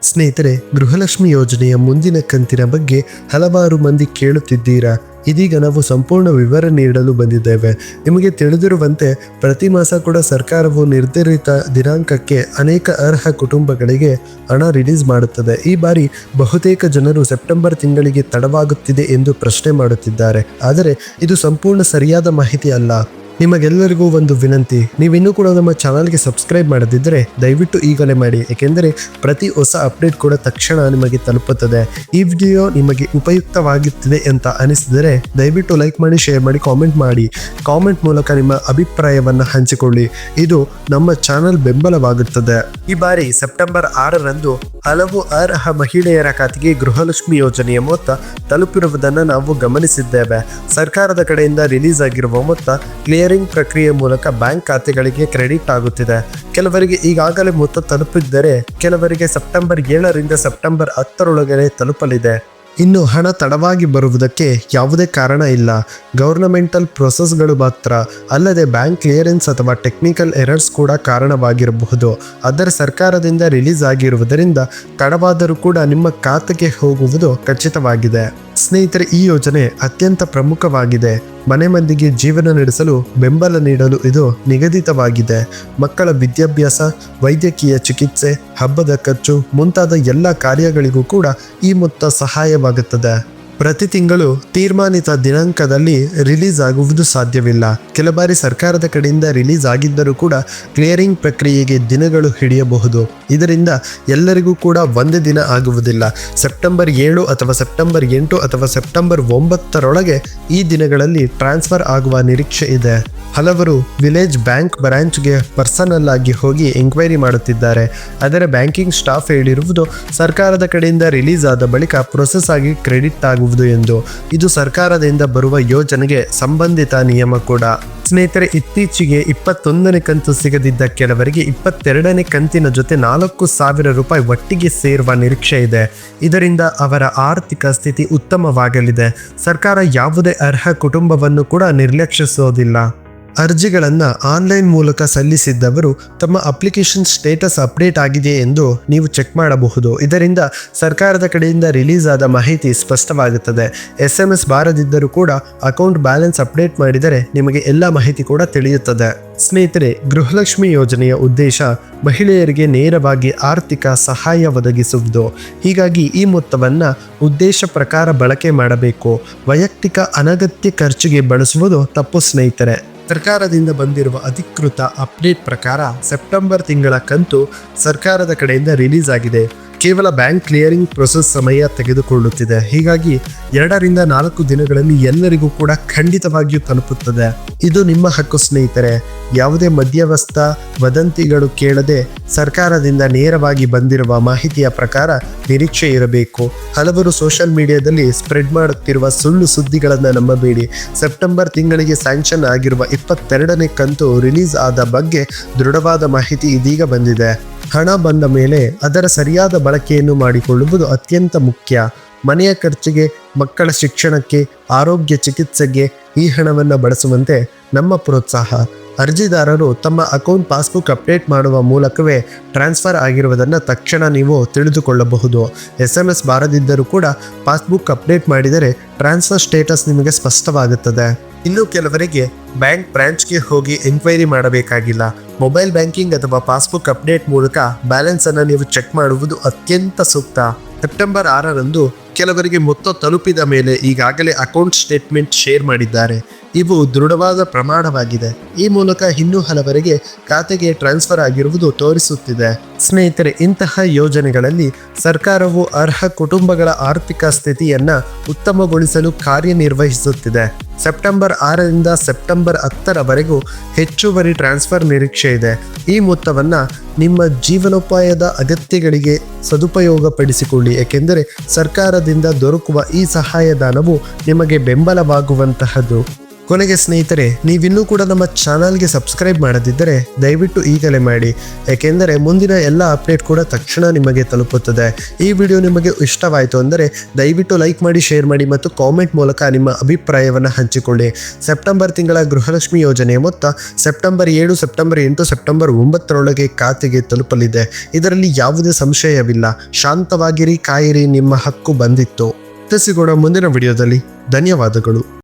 ಸ್ನೇಹಿತರೆ, ಗೃಹಲಕ್ಷ್ಮಿ ಯೋಜನೆಯ ಮುಂದಿನ ಕಂತಿನ ಬಗ್ಗೆ ಹಲವಾರು ಮಂದಿ ಕೇಳುತ್ತಿದ್ದೀರಾ. ಇದೀಗ ನಾವು ಸಂಪೂರ್ಣ ವಿವರ ನೀಡಲು ಬಂದಿದ್ದೇವೆ. ನಿಮಗೆ ತಿಳಿದಿರುವಂತೆ ಪ್ರತಿ ಮಾಸ ಕೂಡ ಸರ್ಕಾರವು ನಿರ್ಧರಿತ ದಿನಾಂಕಕ್ಕೆ ಅನೇಕ ಅರ್ಹ ಕುಟುಂಬಗಳಿಗೆ ಹಣ ರಿಲೀಸ್ ಮಾಡುತ್ತದೆ. ಈ ಬಾರಿ ಬಹುತೇಕ ಜನರು ಸೆಪ್ಟೆಂಬರ್ ತಿಂಗಳಿಗೆ ತಡವಾಗುತ್ತಿದೆ ಎಂದು ಪ್ರಶ್ನೆ ಮಾಡುತ್ತಿದ್ದಾರೆ. ಆದರೆ ಇದು ಸಂಪೂರ್ಣ ಸರಿಯಾದ ಮಾಹಿತಿ ಅಲ್ಲ. ನಿಮಗೆಲ್ಲರಿಗೂ ಒಂದು ವಿನಂತಿ, ನೀವಿನ್ನೂ ಕೂಡ ನಮ್ಮ ಚಾನಲ್ಗೆ ಸಬ್ಸ್ಕ್ರೈಬ್ ಮಾಡದಿದ್ದರೆ ದಯವಿಟ್ಟು ಈಗಲೇ ಮಾಡಿ, ಏಕೆಂದರೆ ಪ್ರತಿ ಹೊಸ ಅಪ್ಡೇಟ್ ಕೂಡ ತಕ್ಷಣ ನಿಮಗೆ ತಲುಪುತ್ತದೆ. ಈ ವಿಡಿಯೋ ನಿಮಗೆ ಉಪಯುಕ್ತವಾಗುತ್ತಿದೆ ಅಂತ ಅನಿಸಿದರೆ ದಯವಿಟ್ಟು ಲೈಕ್ ಮಾಡಿ, ಶೇರ್ ಮಾಡಿ, ಕಾಮೆಂಟ್ ಮಾಡಿ. ಕಾಮೆಂಟ್ ಮೂಲಕ ನಿಮ್ಮ ಅಭಿಪ್ರಾಯವನ್ನು ಹಂಚಿಕೊಳ್ಳಿ. ಇದು ನಮ್ಮ ಚಾನಲ್ ಬೆಂಬಲವಾಗುತ್ತದೆ. ಈ ಬಾರಿ ಸೆಪ್ಟೆಂಬರ್ 6ರಂದು ಹಲವು ಅರ್ಹ ಮಹಿಳೆಯರ ಖಾತೆಗೆ ಗೃಹಲಕ್ಷ್ಮಿ ಯೋಜನೆಯ ಮೊತ್ತ ತಲುಪಿರುವುದನ್ನು ನಾವು ಗಮನಿಸಿದ್ದೇವೆ. ಸರ್ಕಾರದ ಕಡೆಯಿಂದ ರಿಲೀಸ್ ಆಗಿರುವ ಮೊತ್ತ ಕ್ಲಿಯರಿಂಗ್ ಪ್ರಕ್ರಿಯೆ ಮೂಲಕ ಬ್ಯಾಂಕ್ ಖಾತೆಗಳಿಗೆ ಕ್ರೆಡಿಟ್ ಆಗುತ್ತಿದೆ. ಕೆಲವರಿಗೆ ಈಗಾಗಲೇ ಮೊತ್ತ ತಲುಪಿದ್ದರೆ ಕೆಲವರಿಗೆ ಸೆಪ್ಟೆಂಬರ್ 7ರಿಂದ ಸೆಪ್ಟೆಂಬರ್ 10ರೊಳಗೆ ತಲುಪಲಿದೆ. ಇನ್ನು ಹಣ ತಡವಾಗಿ ಬರುವುದಕ್ಕೆ ಯಾವುದೇ ಕಾರಣ ಇಲ್ಲ. ಗವರ್ನಮೆಂಟಲ್ ಪ್ರೊಸೆಸ್ಗಳು ಮಾತ್ರ ಅಲ್ಲದೆ ಬ್ಯಾಂಕ್ ಕ್ಲಿಯರೆನ್ಸ್ ಅಥವಾ ಟೆಕ್ನಿಕಲ್ ಎರರ್ಸ್ ಕೂಡ ಕಾರಣವಾಗಿರಬಹುದು. ಆದರೆ ಸರ್ಕಾರದಿಂದ ರಿಲೀಸ್ ಆಗಿರುವುದರಿಂದ ತಡವಾದರೂ ಕೂಡ ನಿಮ್ಮ ಖಾತೆಗೆ ಹೋಗುವುದು ಖಚಿತವಾಗಿದೆ. ಸ್ನೇಹಿತರೆ, ಈ ಯೋಜನೆ ಅತ್ಯಂತ ಪ್ರಮುಖವಾಗಿದೆ. ಮನೆ ಮಂದಿಗೆ ಜೀವನ ನಡೆಸಲು ಬೆಂಬಲ ನೀಡಲು ಇದು ನಿಗದಿತವಾಗಿದೆ. ಮಕ್ಕಳ ವಿದ್ಯಾಭ್ಯಾಸ, ವೈದ್ಯಕೀಯ ಚಿಕಿತ್ಸೆ, ಹಬ್ಬದ ಖರ್ಚು ಮುಂತಾದ ಎಲ್ಲ ಕಾರ್ಯಗಳಿಗೂ ಕೂಡ ಈ ಮೊತ್ತ ಸಹಾಯವಾಗುತ್ತದೆ. ಪ್ರತಿ ತಿಂಗಳು ತೀರ್ಮಾನಿತ ದಿನಾಂಕದಲ್ಲಿ ರಿಲೀಸ್ ಆಗುವುದು ಸಾಧ್ಯವಿಲ್ಲ. ಕೆಲ ಬಾರಿ ಸರ್ಕಾರದ ಕಡೆಯಿಂದ ರಿಲೀಸ್ ಆಗಿದ್ದರೂ ಕೂಡ ಕ್ಲಿಯರಿಂಗ್ ಪ್ರಕ್ರಿಯೆಗೆ ದಿನಗಳು ಹಿಡಿಯಬಹುದು. ಇದರಿಂದ ಎಲ್ಲರಿಗೂ ಕೂಡ ಒಂದೇ ದಿನ ಆಗುವುದಿಲ್ಲ. ಸೆಪ್ಟೆಂಬರ್ 7 ಅಥವಾ ಸೆಪ್ಟೆಂಬರ್ 8 ಅಥವಾ ಸೆಪ್ಟೆಂಬರ್ 9ರೊಳಗೆ ಈ ದಿನಗಳಲ್ಲಿ ಟ್ರಾನ್ಸ್ಫರ್ ಆಗುವ ನಿರೀಕ್ಷೆ ಇದೆ. ಹಲವರು ವಿಲೇಜ್ ಬ್ಯಾಂಕ್ ಬ್ರಾಂಚ್ಗೆ ಪರ್ಸನಲ್ ಆಗಿ ಹೋಗಿ ಎಂಕ್ವೈರಿ ಮಾಡುತ್ತಿದ್ದಾರೆ. ಆದರೆ ಬ್ಯಾಂಕಿಂಗ್ ಸ್ಟಾಫ್ ಹೇಳಿರುವುದು ಸರ್ಕಾರದ ಕಡೆಯಿಂದ ರಿಲೀಸ್ ಆದ ಬಳಿಕ ಪ್ರೊಸೆಸ್ ಆಗಿ ಕ್ರೆಡಿಟ್ ಆಗುವುದು ಎಂದು. ಇದು ಸರ್ಕಾರದಿಂದ ಬರುವ ಯೋಜನೆಗೆ ಸಂಬಂಧಿತ ನಿಯಮ ಕೂಡ. ಸ್ನೇಹಿತರೆ, ಇತ್ತೀಚೆಗೆ 21ನೇ ಕಂತು ಸಿಗದಿದ್ದ ಕೆಲವರಿಗೆ 22ನೇ ಕಂತಿನ ಜೊತೆ 4,000 ರೂಪಾಯಿ ಒಟ್ಟಿಗೆ ಸೇರುವ ನಿರೀಕ್ಷೆ ಇದೆ. ಇದರಿಂದ ಅವರ ಆರ್ಥಿಕ ಸ್ಥಿತಿ ಉತ್ತಮವಾಗಲಿದೆ. ಸರ್ಕಾರ ಯಾವುದೇ ಅರ್ಹ ಕುಟುಂಬವನ್ನು ಕೂಡ ನಿರ್ಲಕ್ಷಿಸೋದಿಲ್ಲ. ಅರ್ಜಿಗಳನ್ನು ಆನ್ಲೈನ್ ಮೂಲಕ ಸಲ್ಲಿಸಿದ್ದವರು ತಮ್ಮ ಅಪ್ಲಿಕೇಶನ್ ಸ್ಟೇಟಸ್ ಅಪ್ಡೇಟ್ ಆಗಿದೆ ಎಂದು ನೀವು ಚೆಕ್ ಮಾಡಬಹುದು. ಇದರಿಂದ ಸರ್ಕಾರದ ಕಡೆಯಿಂದ ರಿಲೀಸ್ ಆದ ಮಾಹಿತಿ ಸ್ಪಷ್ಟವಾಗುತ್ತದೆ. SMS ಬಾರದಿದ್ದರೂ ಕೂಡ ಅಕೌಂಟ್ ಬ್ಯಾಲೆನ್ಸ್ ಅಪ್ಡೇಟ್ ಮಾಡಿದರೆ ನಿಮಗೆ ಎಲ್ಲ ಮಾಹಿತಿ ಕೂಡ ತಿಳಿಯುತ್ತದೆ. ಸ್ನೇಹಿತರೆ, ಗೃಹಲಕ್ಷ್ಮಿ ಯೋಜನೆಯ ಉದ್ದೇಶ ಮಹಿಳೆಯರಿಗೆ ನೇರವಾಗಿ ಆರ್ಥಿಕ ಸಹಾಯ ಒದಗಿಸುವುದು. ಹೀಗಾಗಿ ಈ ಮೊತ್ತವನ್ನು ಉದ್ದೇಶ ಪ್ರಕಾರ ಬಳಕೆ ಮಾಡಬೇಕು. ವೈಯಕ್ತಿಕ ಅನಗತ್ಯ ಖರ್ಚಿಗೆ ಬಳಸುವುದು ತಪ್ಪು. ಸ್ನೇಹಿತರೆ, ಸರ್ಕಾರದಿಂದ ಬಂದಿರುವ ಅಧಿಕೃತ ಅಪ್ಡೇಟ್ ಪ್ರಕಾರ ಸೆಪ್ಟೆಂಬರ್ ತಿಂಗಳ ಕಂತು ಸರ್ಕಾರದ ಕಡೆಯಿಂದ ರಿಲೀಸ್ ಆಗಿದೆ. ಕೇವಲ ಬ್ಯಾಂಕ್ ಕ್ಲಿಯರಿಂಗ್ ಪ್ರೊಸೆಸ್ ಸಮಯ ತೆಗೆದುಕೊಳ್ಳುತ್ತಿದೆ. ಹೀಗಾಗಿ 2ರಿಂದ 4 ದಿನಗಳಲ್ಲಿ ಎಲ್ಲರಿಗೂ ಕೂಡ ಖಂಡಿತವಾಗಿಯೂ ತಲುಪುತ್ತದೆ. ಇದು ನಿಮ್ಮ ಹಕ್ಕು ಸ್ನೇಹಿತರೆ. ಯಾವುದೇ ಮಧ್ಯವಸ್ಥ ವದಂತಿಗಳು ಕೇಳದೆ ಸರ್ಕಾರದಿಂದ ನೇರವಾಗಿ ಬಂದಿರುವ ಮಾಹಿತಿಯ ಪ್ರಕಾರ ನಿರೀಕ್ಷೆ ಇರಬೇಕು. ಹಲವರು ಸೋಷಿಯಲ್ ಮೀಡಿಯಾದಲ್ಲಿ ಸ್ಪ್ರೆಡ್ ಮಾಡುತ್ತಿರುವ ಸುಳ್ಳು ಸುದ್ದಿಗಳನ್ನು ನಂಬಬೇಡಿ. ಸೆಪ್ಟೆಂಬರ್ ತಿಂಗಳಿಗೆ ಸ್ಯಾಂಕ್ಷನ್ ಆಗಿರುವ 22ನೇ ಕಂತು ರಿಲೀಸ್ ಆದ ಬಗ್ಗೆ ದೃಢವಾದ ಮಾಹಿತಿ ಇದೀಗ ಬಂದಿದೆ. ಹಣ ಬಂದ ಮೇಲೆ ಅದರ ಸರಿಯಾದ ಬಳಕೆಯನ್ನು ಮಾಡಿಕೊಳ್ಳುವುದು ಅತ್ಯಂತ ಮುಖ್ಯ. ಮನೆಯ ಖರ್ಚಿಗೆ, ಮಕ್ಕಳ ಶಿಕ್ಷಣಕ್ಕೆ, ಆರೋಗ್ಯ ಚಿಕಿತ್ಸೆಗೆ ಈ ಹಣವನ್ನು ಬಳಸುವಂತೆ ನಮ್ಮ ಪ್ರೋತ್ಸಾಹ. ಅರ್ಜಿದಾರರು ತಮ್ಮ ಅಕೌಂಟ್ ಪಾಸ್ಬುಕ್ ಅಪ್ಡೇಟ್ ಮಾಡುವ ಮೂಲಕವೇ ಟ್ರಾನ್ಸ್ಫರ್ ಆಗಿರುವುದನ್ನು ತಕ್ಷಣ ನೀವು ತಿಳಿದುಕೊಳ್ಳಬಹುದು. SMS ಬಾರದಿದ್ದರೂ ಕೂಡ ಪಾಸ್ಬುಕ್ ಅಪ್ಡೇಟ್ ಮಾಡಿದರೆ ಟ್ರಾನ್ಸ್ಫರ್ ಸ್ಟೇಟಸ್ ನಿಮಗೆ ಸ್ಪಷ್ಟವಾಗುತ್ತದೆ. ಇನ್ನು ಕೆಲವರಿಗೆ ಬ್ಯಾಂಕ್ ಬ್ರಾಂಚ್ಗೆ ಹೋಗಿ ಎಂಕ್ವೈರಿ ಮಾಡಬೇಕಾಗಿಲ್ಲ. ಮೊಬೈಲ್ ಬ್ಯಾಂಕಿಂಗ್ ಅಥವಾ ಪಾಸ್ಬುಕ್ ಅಪ್ಡೇಟ್ ಮೂಲಕ ಬ್ಯಾಲೆನ್ಸ್ ಅನ್ನು ನೀವು ಚೆಕ್ ಮಾಡುವುದು ಅತ್ಯಂತ ಸೂಕ್ತ. ಸೆಪ್ಟೆಂಬರ್ 6ರಂದು ಕೆಲವರಿಗೆ ಮೊತ್ತ ತಲುಪಿದ ಮೇಲೆ ಈಗಾಗಲೇ ಅಕೌಂಟ್ ಸ್ಟೇಟ್ಮೆಂಟ್ ಶೇರ್ ಮಾಡಿದ್ದಾರೆ. ಇವು ದೃಢವಾದ ಪ್ರಮಾಣವಾಗಿದೆ. ಈ ಮೂಲಕ ಇನ್ನೂ ಹಲವರಿಗೆ ಖಾತೆಗೆ ಟ್ರಾನ್ಸ್ಫರ್ ಆಗಿರುವುದು ತೋರಿಸುತ್ತಿದೆ. ಸ್ನೇಹಿತರೆ, ಇಂತಹ ಯೋಜನೆಗಳಲ್ಲಿ ಸರ್ಕಾರವು ಅರ್ಹ ಕುಟುಂಬಗಳ ಆರ್ಥಿಕ ಸ್ಥಿತಿಯನ್ನು ಉತ್ತಮಗೊಳಿಸಲು ಕಾರ್ಯನಿರ್ವಹಿಸುತ್ತಿದೆ. ಸೆಪ್ಟೆಂಬರ್ 6ರಿಂದ ಸೆಪ್ಟೆಂಬರ್ 10ರವರೆಗೂ ಹೆಚ್ಚುವರಿ ಟ್ರಾನ್ಸ್ಫರ್ ನಿರೀಕ್ಷೆ ಇದೆ. ಈ ಮೊತ್ತವನ್ನು ನಿಮ್ಮ ಜೀವನೋಪಾಯದ ಅಗತ್ಯಗಳಿಗೆ ಸದುಪಯೋಗಪಡಿಸಿಕೊಳ್ಳಿ, ಏಕೆಂದರೆ ಸರ್ಕಾರದಿಂದ ದೊರಕುವ ಈ ಸಹಾಯಧನವು ನಿಮಗೆ ಬೆಂಬಲವಾಗುವಂತಹದ್ದು. ಕೊನೆಗೆ ಸ್ನೇಹಿತರೆ, ನೀವಿನ್ನೂ ಕೂಡ ನಮ್ಮ ಚಾನಲ್ಗೆ ಸಬ್ಸ್ಕ್ರೈಬ್ ಮಾಡದಿದ್ದರೆ ದಯವಿಟ್ಟು ಈಗಲೇ ಮಾಡಿ, ಏಕೆಂದರೆ ಮುಂದಿನ ಎಲ್ಲ ಅಪ್ಡೇಟ್ ಕೂಡ ತಕ್ಷಣ ನಿಮಗೆ ತಲುಪುತ್ತದೆ. ಈ ವಿಡಿಯೋ ನಿಮಗೆ ಇಷ್ಟವಾಯಿತು ಅಂದರೆ ದಯವಿಟ್ಟು ಲೈಕ್ ಮಾಡಿ, ಶೇರ್ ಮಾಡಿ ಮತ್ತು ಕಾಮೆಂಟ್ ಮೂಲಕ ನಿಮ್ಮ ಅಭಿಪ್ರಾಯವನ್ನು ಹಂಚಿಕೊಳ್ಳಿ. ಸೆಪ್ಟೆಂಬರ್ ತಿಂಗಳ ಗೃಹಲಕ್ಷ್ಮಿ ಯೋಜನೆಯ ಮೊತ್ತ ಸೆಪ್ಟೆಂಬರ್ 7, ಸೆಪ್ಟೆಂಬರ್ 8, ಸೆಪ್ಟೆಂಬರ್ 9 ಖಾತೆಗೆ ತಲುಪಲಿದೆ. ಇದರಲ್ಲಿ ಯಾವುದೇ ಸಂಶಯವಿಲ್ಲ. ಶಾಂತವಾಗಿರಿ, ಕಾಯಿರಿ, ನಿಮ್ಮ ಹಕ್ಕು ಬಂದಿತ್ತು. ಸಿಗೋಣ ಮುಂದಿನ ವಿಡಿಯೋದಲ್ಲಿ. ಧನ್ಯವಾದಗಳು.